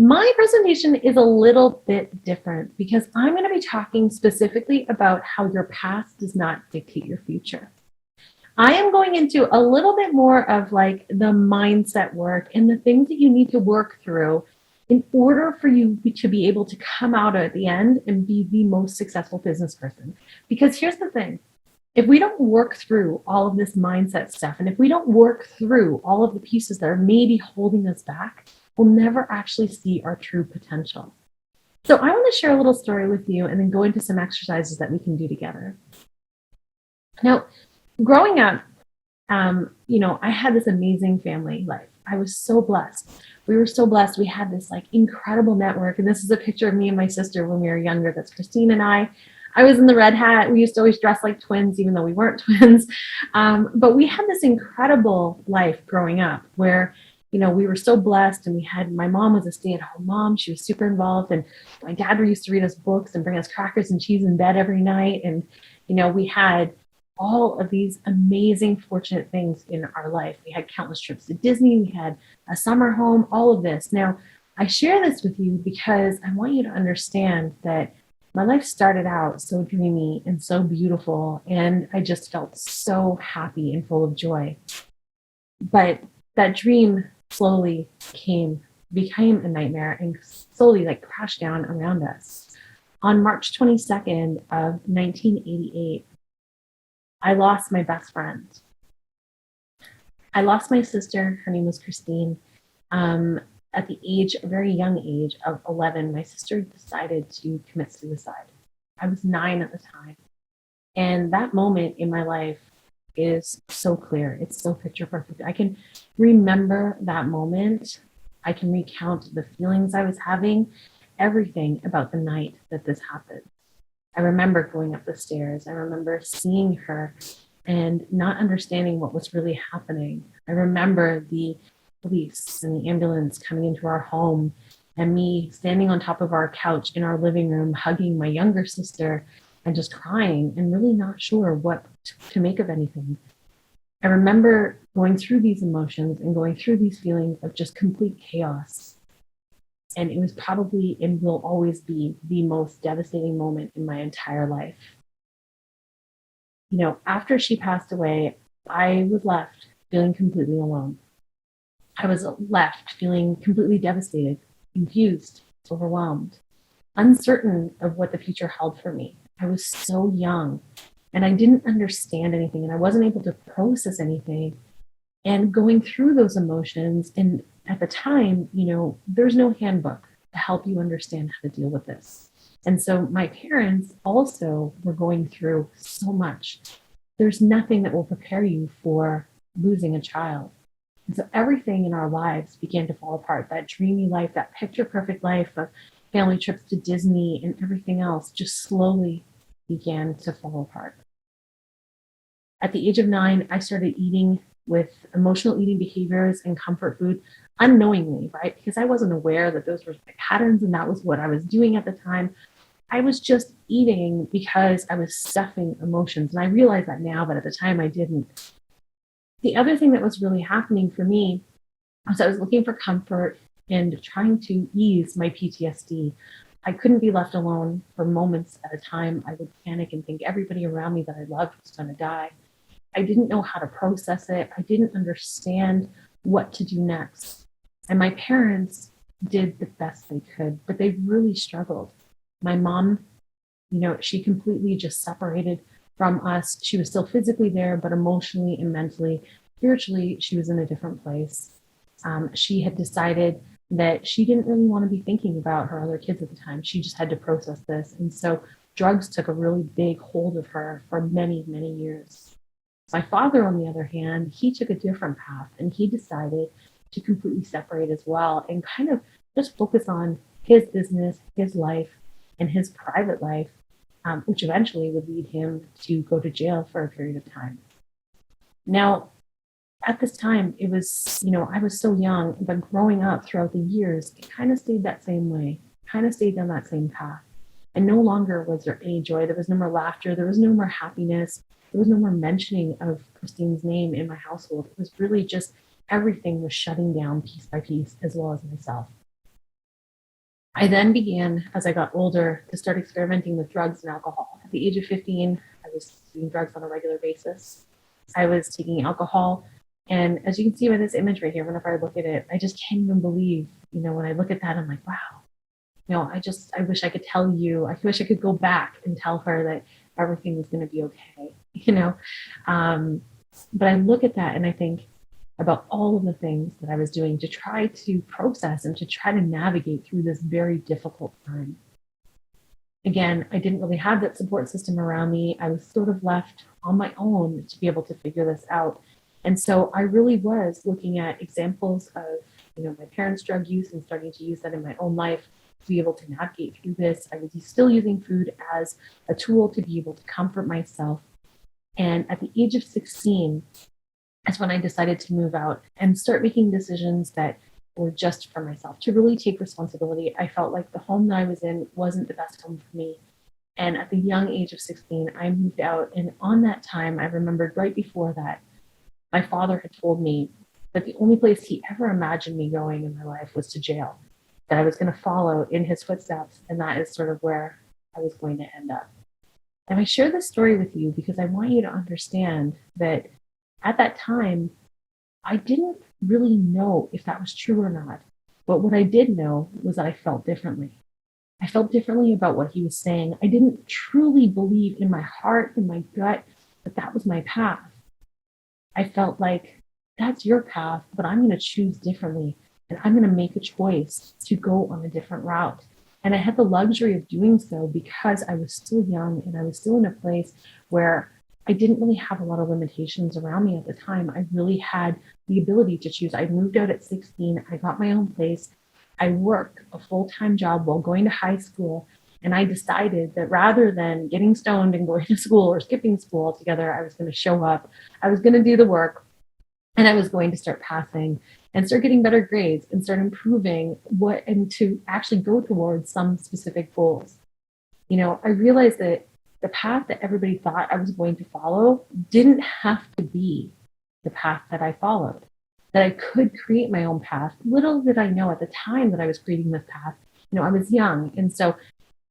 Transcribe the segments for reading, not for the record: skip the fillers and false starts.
My presentation is a little bit different because I'm going to be talking specifically about how your past does not dictate your future. I am going into a little bit more of like the mindset work and the things that you need to work through in order for you to be able to come out at the end and be the most successful business person. Because here's the thing, if we don't work through all of this mindset stuff, and if we don't work through all of the pieces that are maybe holding us back, we'll never actually see our true potential. So I want to share a little story with you and then go into some exercises that we can do together. Now, growing up, I had this amazing family life. I was so blessed. We were so blessed. We had this like incredible network. And this is a picture of me and my sister when we were younger. That's Christine and I. I was in the red hat. We used to always dress like twins, even though we weren't twins. But we had this incredible life growing up where, we were so blessed, and my mom was a stay-at-home mom. She was super involved. And my dad used to read us books and bring us crackers and cheese in bed every night. And, we had all of these amazing, fortunate things in our life. We had countless trips to Disney. We had a summer home, all of this. Now, I share this with you because I want you to understand that my life started out so dreamy and so beautiful, and I just felt so happy and full of joy. But that dream slowly became a nightmare and slowly like crashed down around us. On March 22nd of 1988, I lost my best friend. I lost my sister. Her name was Christine. At a very young age of 11, my sister decided to commit suicide. I was 9 at the time. And that moment in my life is so clear. It's so picture perfect. I can remember that moment. I can recount the feelings I was having, everything about the night that this happened. I remember going up the stairs. I remember seeing her and not understanding what was really happening. I remember the police and the ambulance coming into our home and me standing on top of our couch in our living room, hugging my younger sister and just crying and really not sure what to make of anything. I remember going through these emotions and going through these feelings of just complete chaos. And it was probably and will always be the most devastating moment in my entire life. After she passed away, I was left feeling completely alone. I was left feeling completely devastated, confused, overwhelmed, uncertain of what the future held for me. I was so young and I didn't understand anything and I wasn't able to process anything. And going through those emotions, and at the time, there's no handbook to help you understand how to deal with this. And so my parents also were going through so much. There's nothing that will prepare you for losing a child. And so everything in our lives began to fall apart. That dreamy life, that picture perfect life of family trips to Disney and everything else just slowly began to fall apart. At the age of 9, I started eating with emotional eating behaviors and comfort food unknowingly, right? Because I wasn't aware that those were my patterns and that was what I was doing at the time. I was just eating because I was stuffing emotions. And I realize that now, but at the time I didn't. The other thing that was really happening for me was I was looking for comfort and trying to ease my PTSD. I couldn't be left alone for moments at a time. I would panic and think everybody around me that I loved was going to die. I didn't know how to process it. I didn't understand what to do next. And my parents did the best they could, but they really struggled. My mom, she completely just separated from us. She was still physically there, but emotionally and mentally, spiritually, she was in a different place. She had decided that she didn't really want to be thinking about her other kids at the time. She just had to process this. And so drugs took a really big hold of her for many, many years. My father, on the other hand, he took a different path and he decided to completely separate as well and kind of just focus on his business, his life, and his private life, which eventually would lead him to go to jail for a period of time. Now, at this time, it was, I was so young, but growing up throughout the years, it kind of stayed that same way, kind of stayed down that same path. And no longer was there any joy. There was no more laughter. There was no more happiness. There was no more mentioning of Christine's name in my household. It was really just everything was shutting down piece by piece, as well as myself. I then began, as I got older, to start experimenting with drugs and alcohol. At the age of 15, I was doing drugs on a regular basis. I was taking alcohol. And as you can see by this image right here, whenever I look at it, I just can't even believe, when I look at that, I'm like, wow. I wish I could tell you, I wish I could go back and tell her that everything was going to be okay. But I look at that and I think about all of the things that I was doing to try to process and to try to navigate through this very difficult time. Again, I didn't really have that support system around me. I was sort of left on my own to be able to figure this out. And so I really was looking at examples of, my parents' drug use and starting to use that in my own life to be able to navigate through this. I was still using food as a tool to be able to comfort myself. And at the age of 16, is when I decided to move out and start making decisions that were just for myself, to really take responsibility. I felt like the home that I was in wasn't the best home for me. And at the young age of 16, I moved out. And on that time, I remembered right before that, my father had told me that the only place he ever imagined me going in my life was to jail, that I was going to follow in his footsteps. And that is sort of where I was going to end up. And I share this story with you because I want you to understand that at that time, I didn't really know if that was true or not. But what I did know was that I felt differently. I felt differently about what he was saying. I didn't truly believe in my heart, in my gut, that that was my path. I felt like, that's your path, but I'm going to choose differently. And I'm going to make a choice to go on a different route. And I had the luxury of doing so because I was still young and I was still in a place where I didn't really have a lot of limitations around me at the time. I really had the ability to choose. I moved out at 16. I got my own place. I worked a full-time job while going to high school. And I decided that rather than getting stoned and going to school or skipping school altogether, I was going to show up. I was going to do the work. And I was going to start passing and start getting better grades and start improving and to actually go towards some specific goals. I realized that the path that everybody thought I was going to follow didn't have to be the path that I followed, that I could create my own path. Little did I know at the time that I was creating this path, I was young. And so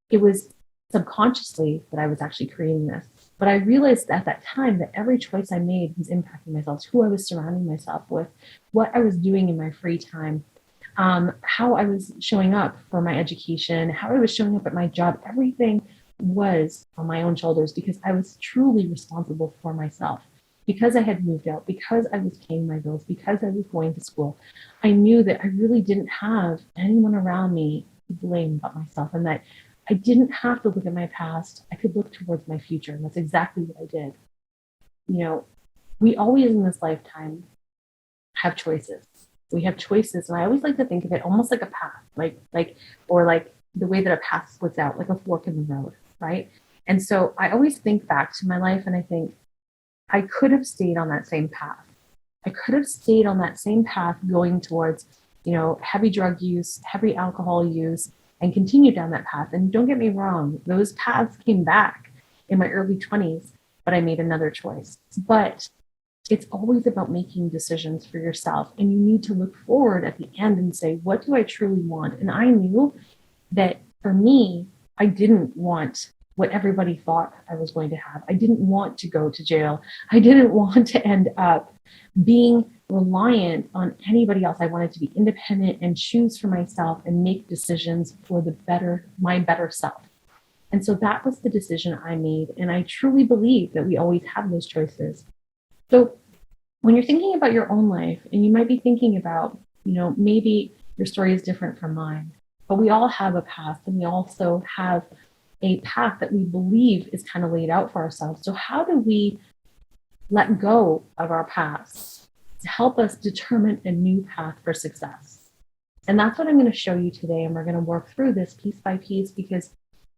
it was subconsciously that I was actually creating this. But I realized at that time that every choice I made was impacting myself, who I was surrounding myself with, what I was doing in my free time, how I was showing up for my education, how I was showing up at my job. Everything was on my own shoulders because I was truly responsible for myself. Because I had moved out, because I was paying my bills, because I was going to school, I knew that I really didn't have anyone around me to blame but myself, and that I didn't have to look at my past. I could look towards my future, and that's exactly what I did. We always in this lifetime have choices. We have choices, and I always like to think of it almost like a path, like the way that a path splits out, like a fork in the road, right? And so I always think back to my life and I think I could have stayed on that same path. I could have stayed on that same path going towards, heavy drug use, heavy alcohol use, and continued down that path. And don't get me wrong, those paths came back in my early 20s, but I made another choice. But it's always about making decisions for yourself. And you need to look forward at the end and say, what do I truly want? And I knew that for me, I didn't want what everybody thought I was going to have. I didn't want to go to jail. I didn't want to end up being reliant on anybody else. I wanted to be independent and choose for myself and make decisions for my better self. And so that was the decision I made. And I truly believe that we always have those choices. So when you're thinking about your own life, and you might be thinking about, maybe your story is different from mine, but we all have a path, and we also have a path that we believe is kind of laid out for ourselves. So how do we let go of our past to help us determine a new path for success? And that's what I'm going to show you today. And we're going to work through this piece by piece, because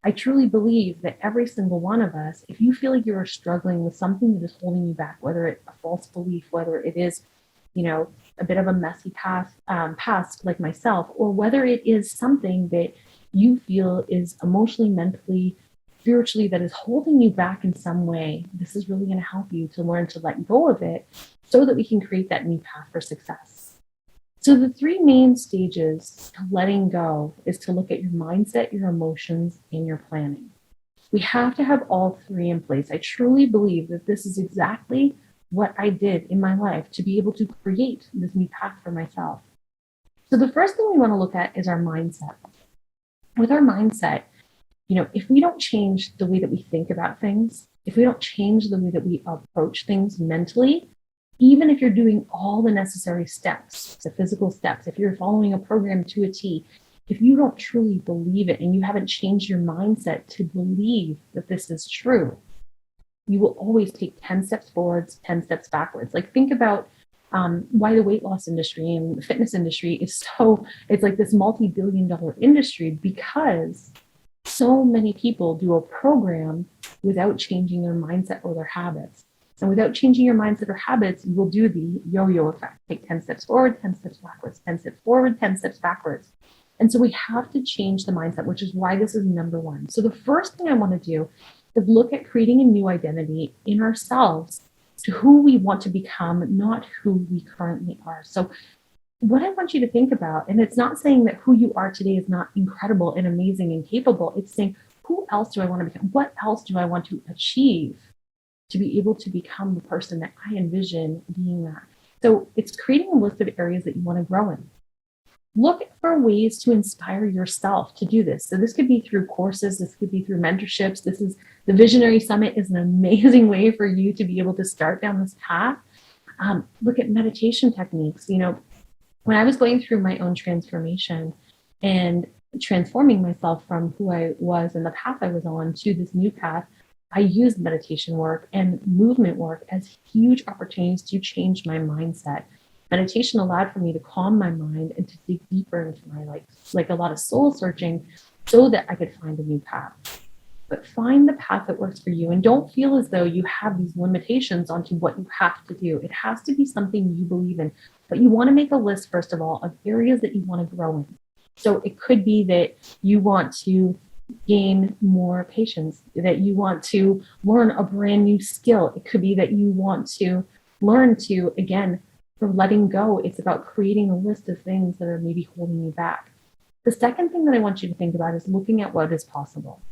I truly believe that every single one of us, if you feel like you are struggling with something that is holding you back, whether it's a false belief, whether it is, a bit of a messy past like myself, or whether it is something that you feel is emotionally, mentally, spiritually, that is holding you back in some way, this is really going to help you to learn to let go of it so that we can create that new path for success. So the three main stages to letting go is to look at your mindset, your emotions, and your planning. We have to have all three in place. I truly believe that this is exactly what I did in my life to be able to create this new path for myself. So the first thing we want to look at is our mindset. With our mindset, if we don't change the way that we think about things, if we don't change the way that we approach things mentally, even if you're doing all the necessary steps, the physical steps, if you're following a program to a T, if you don't truly believe it and you haven't changed your mindset to believe that this is true, you will always take 10 steps forwards, 10 steps backwards. Like think about why the weight loss industry and the fitness industry it's like this multi-billion-dollar industry, because so many people do a program without changing their mindset or their habits. And without changing your mindset or habits, you will do the yo-yo effect. Take 10 steps forward, 10 steps backwards, 10 steps forward, 10 steps backwards. And so we have to change the mindset, which is why this is number one. So the first thing I want to do is look at creating a new identity in ourselves to who we want to become, not who we currently are. So what I want you to think about, and it's not saying that who you are today is not incredible and amazing and capable. It's saying, who else do I want to become? What else do I want to achieve to be able to become the person that I envision being that? So it's creating a list of areas that you want to grow in. Look for ways to inspire yourself to do this. So this could be through courses, this could be through mentorships. The Visionary Summit is an amazing way for you to be able to start down this path. Look at meditation techniques. When I was going through my own transformation and transforming myself from who I was and the path I was on to this new path, I used meditation work and movement work as huge opportunities to change my mindset. Meditation allowed for me to calm my mind and to dig deeper into my like a lot of soul searching so that I could find a new path. But find the path that works for you, and don't feel as though you have these limitations onto what you have to do. It has to be something you believe in, but you want to make a list, first of all, of areas that you want to grow in. So it could be that you want to gain more patience, that you want to learn a brand new skill. It could be that you want to learn to, again, for letting go, it's about creating a list of things that are maybe holding you back. The second thing that I want you to think about is looking at what is possible.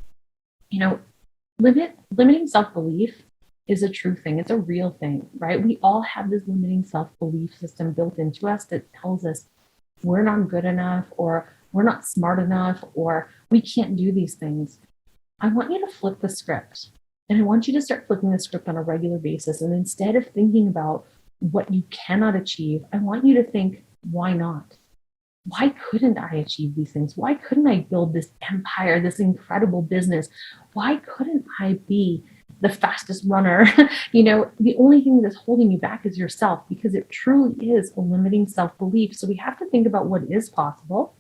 Limiting self-belief is a true thing. It's a real thing, right? We all have this limiting self-belief system built into us that tells us we're not good enough, or we're not smart enough, or we can't do these things. I want you to flip the script, and I want you to start flipping the script on a regular basis. And instead of thinking about what you cannot achieve, I want you to think, why not? Why couldn't I achieve these things? Why couldn't I build this empire, this incredible business? Why couldn't I be the fastest runner? The only thing that's holding you back is yourself, because it truly is a limiting self-belief. So we have to think about what is possible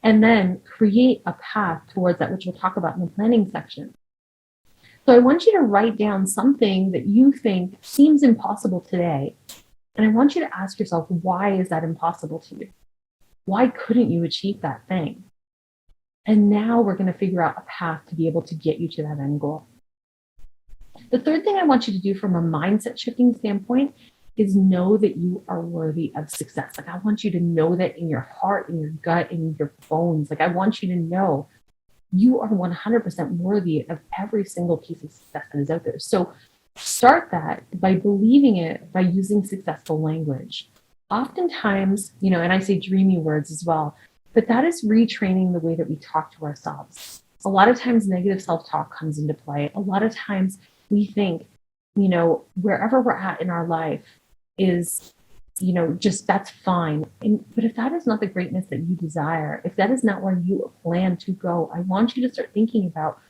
and then create a path towards that, which we'll talk about in the planning section. So I want you to write down something that you think seems impossible today. And I want you to ask yourself, why is that impossible to you? Why couldn't you achieve that thing? And now we're going to figure out a path to be able to get you to that end goal. The third thing I want you to do from a mindset shifting standpoint is know that you are worthy of success. I want you to know that in your heart, in your gut, in your bones. I want you to know you are 100% worthy of every single piece of success that is out there. So start that by believing it, by using successful language. Oftentimes, and I say dreamy words as well, but that is retraining the way that we talk to ourselves. A lot of times negative self-talk comes into play. A lot of times we think, wherever we're at in our life is, just that's fine. But if that is not the greatness that you desire, if that is not where you plan to go, I want you to start thinking about,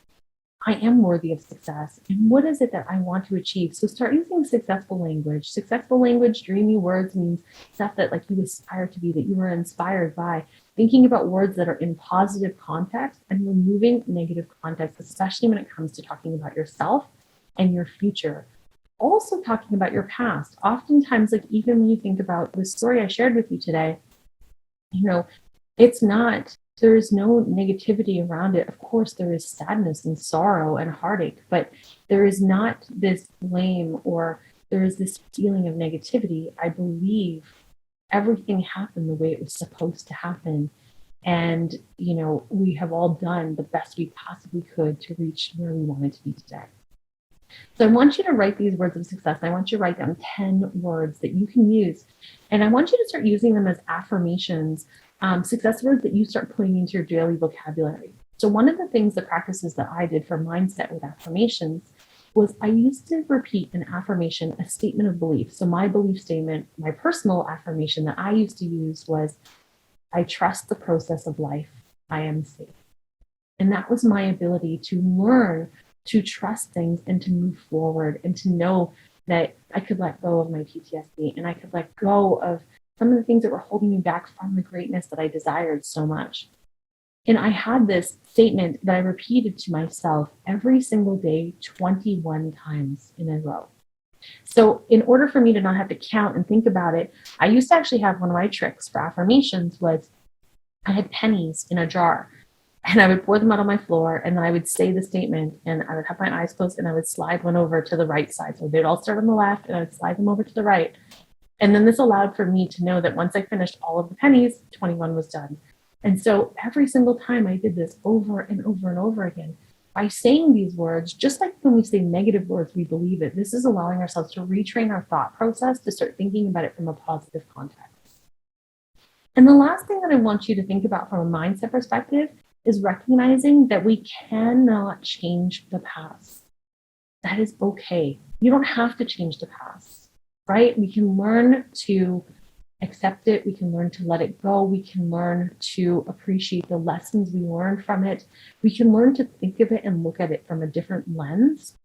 I am worthy of success. And what is it that I want to achieve? So start using successful language. Successful language, dreamy words means stuff that you aspire to be, that you are inspired by. Thinking about words that are in positive context and removing negative context, especially when it comes to talking about yourself and your future. Also talking about your past. Oftentimes, even when you think about the story I shared with you today, there is no negativity around it. Of course, there is sadness and sorrow and heartache, but there is not this blame or there is this feeling of negativity. I believe everything happened the way it was supposed to happen. And, we have all done the best we possibly could to reach where we wanted to be today. So I want you to write these words of success. I want you to write down 10 words that you can use. And I want you to start using them as affirmations, success words that you start putting into your daily vocabulary. So one of the things, the practices that I did for mindset with affirmations was I used to repeat an affirmation, a statement of belief. So my belief statement, my personal affirmation that I used to use was, I trust the process of life. I am safe. And that was my ability to learn to trust things and to move forward and to know that I could let go of my PTSD and I could let go of some of the things that were holding me back from the greatness that I desired so much. And I had this statement that I repeated to myself every single day, 21 times in a row. So in order for me to not have to count and think about it, I used to actually have one of my tricks for affirmations was I had pennies in a jar and I would pour them out on my floor and then I would say the statement and I would have my eyes closed and I would slide one over to the right side. So they'd all start on the left and I would slide them over to the right. And then this allowed for me to know that once I finished all of the pennies, 21 was done. And so every single time I did this over and over and over again, by saying these words, just like when we say negative words, we believe it. This is allowing ourselves to retrain our thought process to start thinking about it from a positive context. And the last thing that I want you to think about from a mindset perspective is recognizing that we cannot change the past. That is okay. You don't have to change the past, right? We can learn to accept it. We can learn to let it go. We can learn to appreciate the lessons we learned from it. We can learn to think of it and look at it from a different lens.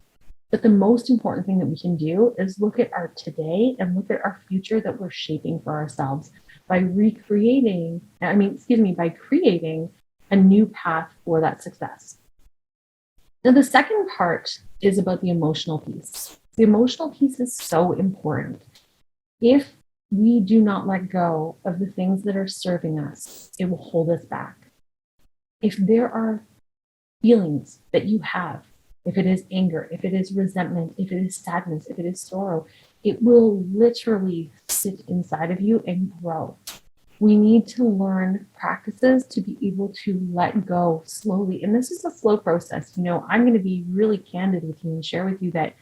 But the most important thing that we can do is look at our today and look at our future that we're shaping for ourselves by creating a new path for that success. Now, the second part is about the emotional piece. The emotional piece is so important. If we do not let go of the things that are serving us, it will hold us back. If there are feelings that you have, if it is anger, if it is resentment, if it is sadness, if it is sorrow, it will literally sit inside of you and grow. We need to learn practices to be able to let go slowly. And this is a slow process. I'm going to be really candid with you and share with you that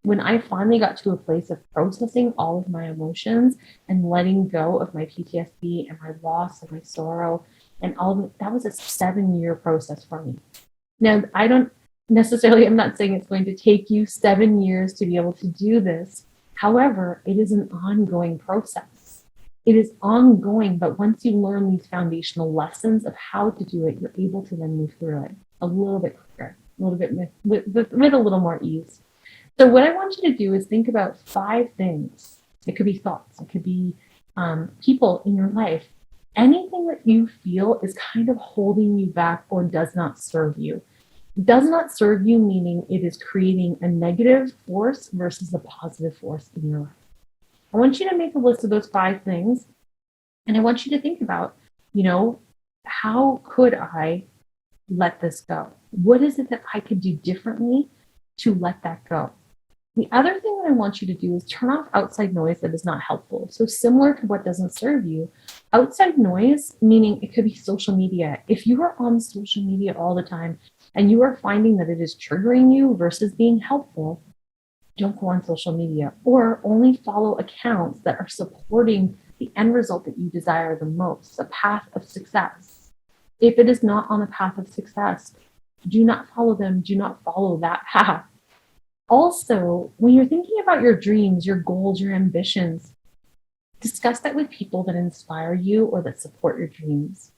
when I finally got to a place of processing all of my emotions and letting go of my PTSD and my loss and my sorrow and all of it, that was a 7-year process for me. Now, I'm not saying it's going to take you 7 years to be able to do this. However, it is an ongoing process. It is ongoing, but once you learn these foundational lessons of how to do it, you're able to then move through it a little bit quicker, a little bit with a little more ease. So what I want you to do is think about 5 things. It could be thoughts. It could be people in your life. Anything that you feel is kind of holding you back or does not serve you. Does not serve you, meaning it is creating a negative force versus a positive force in your life. I want you to make a list of those 5 things. And I want you to think about, how could I let this go? What is it that I could do differently to let that go? The other thing that I want you to do is turn off outside noise that is not helpful. So similar to what doesn't serve you, outside noise, meaning it could be social media. If you are on social media all the time and you are finding that it is triggering you versus being helpful, don't go on social media or only follow accounts that are supporting the end result that you desire the most, the path of success. If it is not on the path of success, do not follow them. Do not follow that path. Also, when you're thinking about your dreams, your goals, your ambitions, discuss that with people that inspire you or that support your dreams.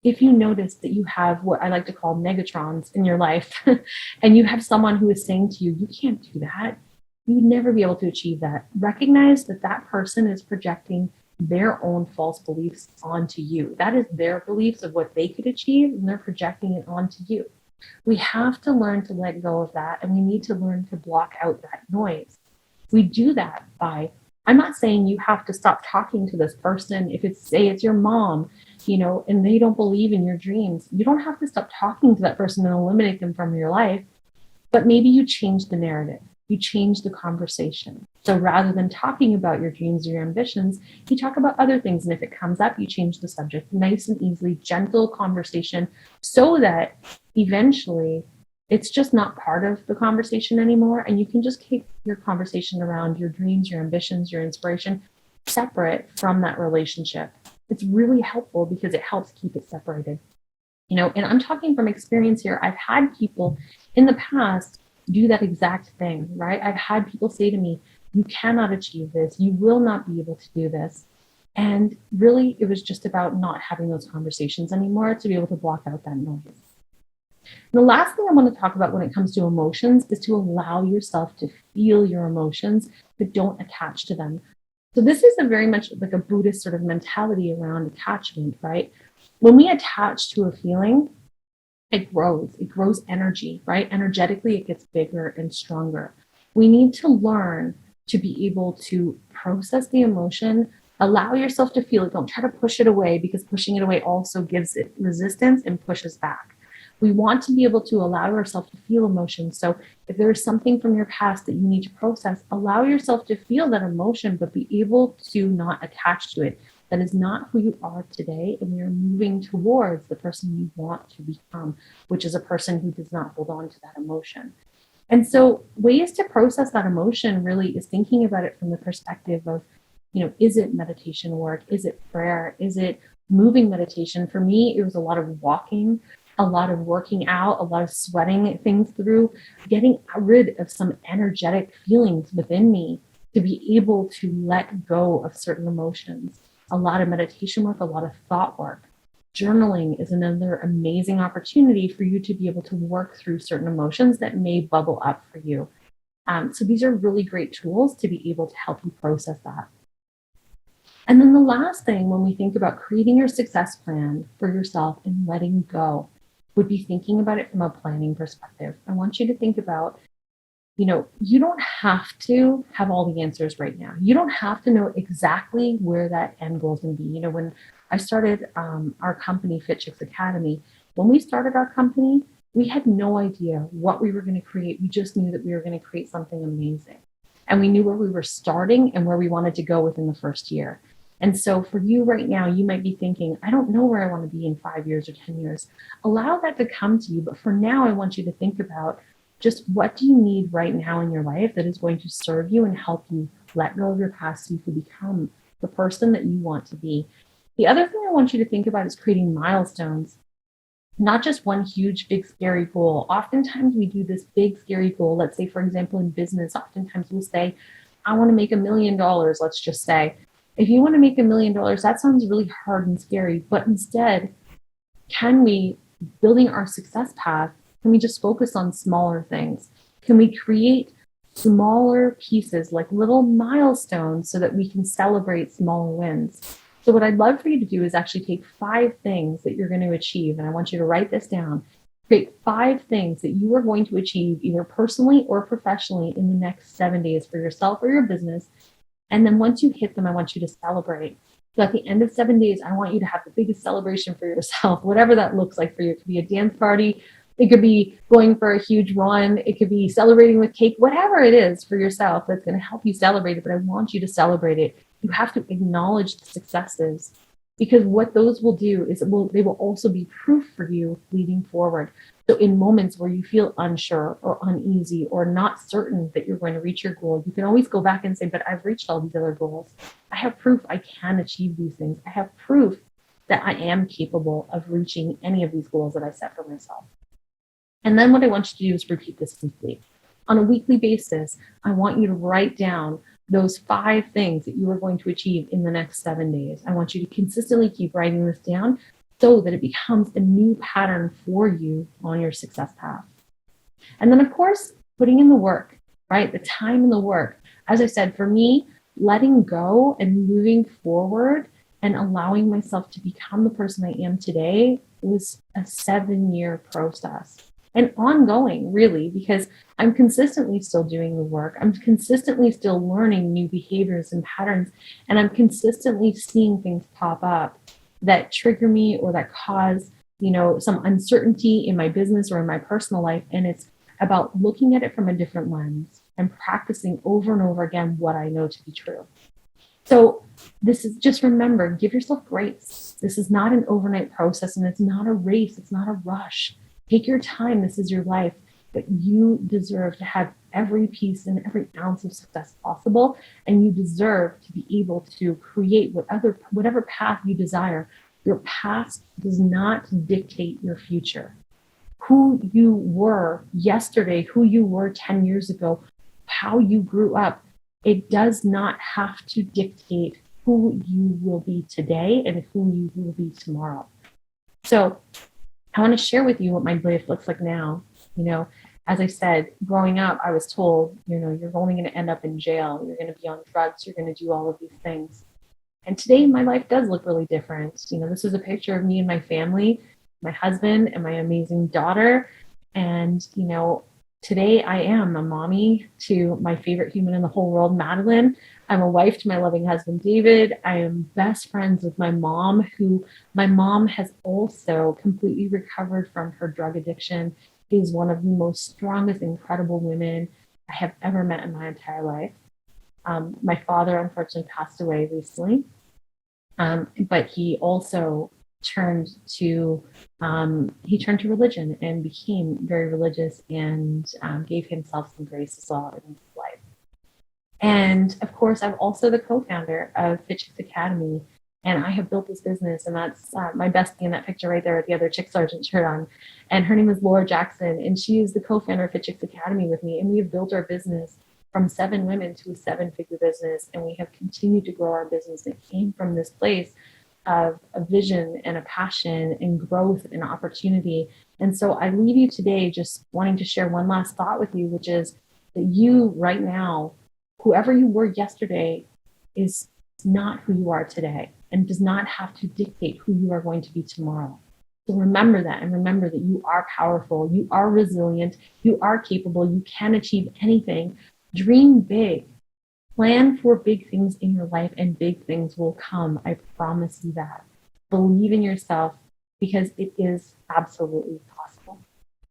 If you notice that you have what I like to call megatrons in your life, and you have someone who is saying to you, you can't do that, you'd never be able to achieve that. Recognize that that person is projecting their own false beliefs onto you. That is their beliefs of what they could achieve, and they're projecting it onto you. We have to learn to let go of that, and we need to learn to block out that noise. We do that by, I'm not saying you have to stop talking to this person. If it's your mom, and they don't believe in your dreams, you don't have to stop talking to that person and eliminate them from your life, but maybe you change the narrative. You change the conversation. So rather than talking about your dreams or your ambitions, you talk about other things. And if it comes up, you change the subject. Nice and easily, gentle conversation, so that eventually it's just not part of the conversation anymore. And you can just keep your conversation around your dreams, your ambitions, your inspiration separate from that relationship. It's really helpful because it helps keep it separated. And I'm talking from experience here. I've had people in the past do that exact thing, right? I've had people say to me, you cannot achieve this. You will not be able to do this. And really, it was just about not having those conversations anymore to be able to block out that noise. The last thing I want to talk about when it comes to emotions is to allow yourself to feel your emotions, but don't attach to them. So this is a very much like a Buddhist sort of mentality around attachment, right? When we attach to a feeling, it grows energy, right? Energetically, it gets bigger and stronger. We need to learn to be able to process the emotion, allow yourself to feel it. Don't try to push it away, because pushing it away also gives it resistance and pushes back. We want to be able to allow yourself to feel emotions. So if there is something from your past that you need to process, allow yourself to feel that emotion, but be able to not attach to it. That is not who you are today, and you're moving towards the person you want to become, which is a person who does not hold on to that emotion. And so ways to process that emotion really is thinking about it from the perspective of, is it meditation work? Is it prayer? Is it moving meditation? For me, it was a lot of walking, a lot of working out, a lot of sweating things through, getting rid of some energetic feelings within me to be able to let go of certain emotions. A lot of meditation work, a lot of thought work. Journaling is another amazing opportunity for you to be able to work through certain emotions that may bubble up for you. So these are really great tools to be able to help you process that. And then the last thing, when we think about creating your success plan for yourself and letting go, would be thinking about it from a planning perspective. I want you to think about, you don't have to have all the answers right now. You don't have to know exactly where that end goal is going to be. When I started our company, Fit Chicks Academy, when we started our company, we had no idea what we were going to create. We just knew that we were going to create something amazing. And we knew where we were starting and where we wanted to go within the first year. And so for you right now, you might be thinking, I don't know where I want to be in 5 years or 10 years. Allow that to come to you. But for now, I want you to think about just what do you need right now in your life that is going to serve you and help you let go of your past so you can become the person that you want to be. The other thing I want you to think about is creating milestones, not just one huge, big, scary goal. Oftentimes we do this big, scary goal. Let's say, for example, in business, oftentimes we'll say, I want to make $1 million, let's just say. If you want to make $1 million, that sounds really hard and scary, but instead, building our success path, can we just focus on smaller things? Can we create smaller pieces, like little milestones, so that we can celebrate smaller wins? So what I'd love for you to do is actually take 5 things that you're going to achieve, and I want you to write this down. Create 5 things that you are going to achieve either personally or professionally in the next 7 days for yourself or your business. And then once you hit them, I want you to celebrate. So at the end of 7 days, I want you to have the biggest celebration for yourself, whatever that looks like for you. It could be a dance party. It could be going for a huge run. It could be celebrating with cake, whatever it is for yourself that's going to help you celebrate it. But I want you to celebrate it. You have to acknowledge the successes, because what those will do is they will also be proof for you leading forward. So in moments where you feel unsure or uneasy or not certain that you're going to reach your goal, you can always go back and say, but I've reached all these other goals. I have proof I can achieve these things. I have proof that I am capable of reaching any of these goals that I set for myself. And then what I want you to do is repeat this weekly. On a weekly basis, I want you to write down those 5 things that you are going to achieve in the next 7 days. I want you to consistently keep writing this down so that it becomes a new pattern for you on your success path. And then, of course, putting in the work, right? The time and the work. As I said, for me, letting go and moving forward and allowing myself to become the person I am today was a 7-year process. And ongoing, really, because I'm consistently still doing the work. I'm consistently still learning new behaviors and patterns, and I'm consistently seeing things pop up that trigger me or that cause, some uncertainty in my business or in my personal life. And it's about looking at it from a different lens, I'm practicing over and over again what I know to be true. So this is, just remember, give yourself grace. This is not an overnight process, and it's not a race. It's not a rush. Take your time. This is your life, but you deserve to have every piece and every ounce of success possible. And you deserve to be able to create whatever path you desire. Your past does not dictate your future. Who you were yesterday, who you were 10 years ago, how you grew up, it does not have to dictate who you will be today and who you will be tomorrow. So I want to share with you what my life looks like now. As I said, growing up, I was told, you're only going to end up in jail. You're going to be on drugs. You're going to do all of these things. And today my life does look really different. This is a picture of me and my family, my husband and my amazing daughter. And, today I am a mommy to my favorite human in the whole world, Madeline. I'm a wife to my loving husband, David. I am best friends with my mom, who my mom has also completely recovered from her drug addiction. She's one of the most strongest, incredible women I have ever met in my entire life. My father unfortunately passed away recently, but he also turned to religion and became very religious, and gave himself some grace as well in his life. And of course, I'm also the co-founder of Fit Chicks Academy, and I have built this business, and that's my bestie in that picture right there with the other Chick Sergeant shirt on. And her name is Laura Jackson, and she is the co-founder of Fit Chicks Academy with me, and we have built our business from 7 women to a 7-figure business, and we have continued to grow our business. It came from this place of a vision and a passion and growth and opportunity. And so I leave you today just wanting to share one last thought with you, which is that you right now, whoever you were yesterday, is not who you are today and does not have to dictate who you are going to be tomorrow. So remember that, and remember that you are powerful, you are resilient, you are capable, you can achieve anything. Dream big. Plan for big things in your life, and big things will come. I promise you that. Believe in yourself, because it is absolutely